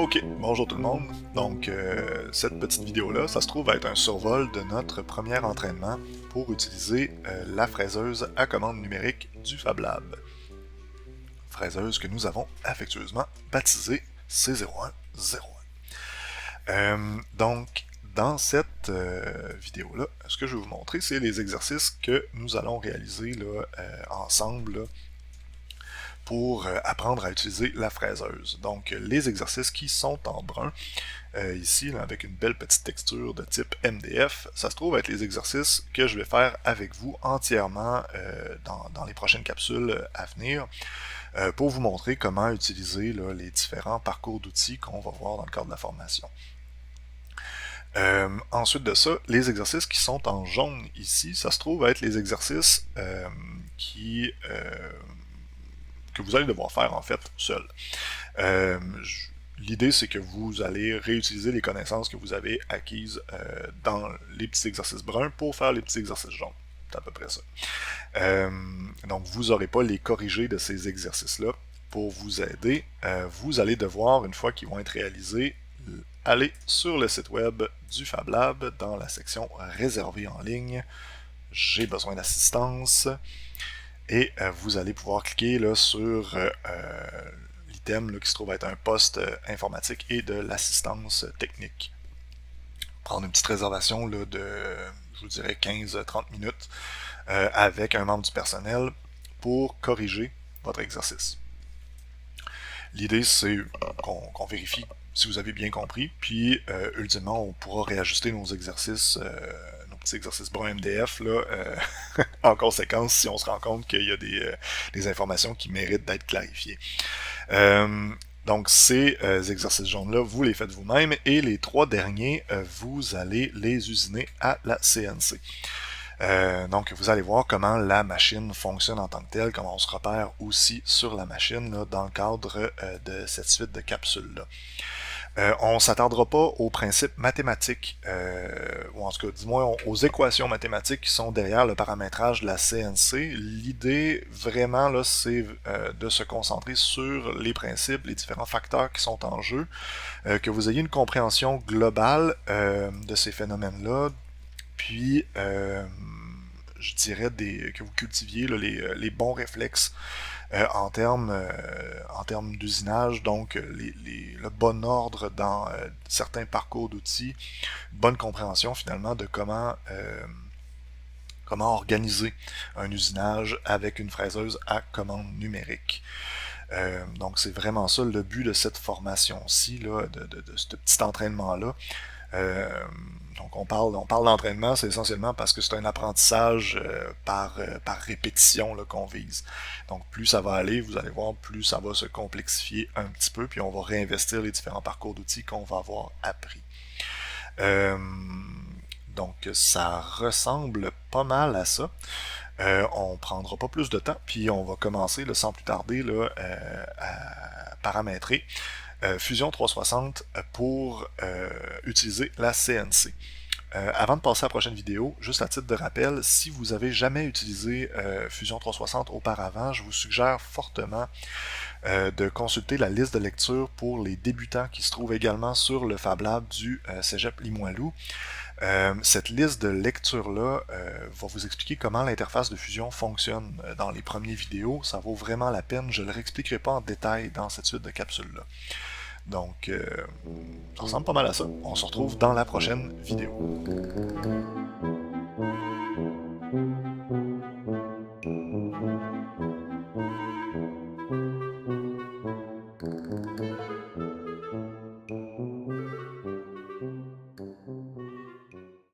Ok, bonjour tout le monde. Donc, cette petite vidéo-là, ça se trouve être un survol de notre premier entraînement pour utiliser la fraiseuse à commande numérique du Fab Lab. Fraiseuse que nous avons affectueusement baptisée C0101. Donc, dans cette vidéo-là, ce que je vais vous montrer, c'est les exercices que nous allons réaliser là, ensemble là, pour apprendre à utiliser la fraiseuse. Donc, les exercices qui sont en brun, ici, là, avec une belle petite texture de type MDF, ça se trouve être les exercices que je vais faire avec vous entièrement dans les prochaines capsules à venir, pour vous montrer comment utiliser là, les différents parcours d'outils qu'on va voir dans le cadre de la formation. Ensuite de ça, les exercices qui sont en jaune ici, ça se trouve être les exercices que vous allez devoir faire en fait seul. L'idée c'est que vous allez réutiliser les connaissances que vous avez acquises dans les petits exercices bruns pour faire les petits exercices jaunes. C'est à peu près ça. Donc vous n'aurez pas les corrigés de ces exercices-là. Pour vous aider, vous allez devoir, une fois qu'ils vont être réalisés, aller sur le site web du Fab Lab dans la section réservée en ligne. J'ai besoin d'assistance. Et vous allez pouvoir cliquer là, sur l'item qui se trouve être un poste informatique et de l'assistance technique. Prendre une petite réservation là, de, je vous dirais, 15-30 minutes avec un membre du personnel pour corriger votre exercice. L'idée, c'est qu'on vérifie si vous avez bien compris, puis ultimement, on pourra réajuster nos exercices, nos petits exercices bruns MDF, là, en conséquence, si on se rend compte qu'il y a des informations qui méritent d'être clarifiées. Donc, ces exercices jaunes-là, vous les faites vous-même, et les trois derniers, vous allez les usiner à la CNC. Donc, vous allez voir comment la machine fonctionne en tant que telle, comment on se repère aussi sur la machine là, dans le cadre de cette suite de capsules-là. On ne s'attardera pas aux principes mathématiques, ou en tout cas, du moins aux équations mathématiques qui sont derrière le paramétrage de la CNC. L'idée, vraiment, là, c'est de se concentrer sur les principes, les différents facteurs qui sont en jeu, que vous ayez une compréhension globale de ces phénomènes-là, puis je dirais que vous cultiviez là, les bons réflexes en termes d'usinage, donc le bon ordre dans certains parcours d'outils, bonne compréhension finalement de comment organiser un usinage avec une fraiseuse à commande numérique. Donc c'est vraiment ça le but de cette formation-ci, de ce petit entraînement-là. Donc on parle d'entraînement, c'est essentiellement parce que c'est un apprentissage par répétition qu'on vise. Donc plus ça va aller, vous allez voir, plus ça va se complexifier un petit peu, puis on va réinvestir les différents parcours d'outils qu'on va avoir appris. Donc ça ressemble pas mal à ça. On prendra pas plus de temps, puis on va commencer là, sans plus tarder là, à paramétrer Fusion 360 pour utiliser la CNC. Avant de passer à la prochaine vidéo, juste à titre de rappel, si vous n'avez jamais utilisé Fusion 360 auparavant, je vous suggère fortement de consulter la liste de lecture pour les débutants qui se trouve également sur le Fab Lab du Cégep Limoilou. Cette liste de lecture-là va vous expliquer comment l'interface de Fusion fonctionne dans les premières vidéos. Ça vaut vraiment la peine, je ne le réexpliquerai pas en détail dans cette suite de capsules-là. Donc, ça ressemble pas mal à ça. On se retrouve dans la prochaine vidéo.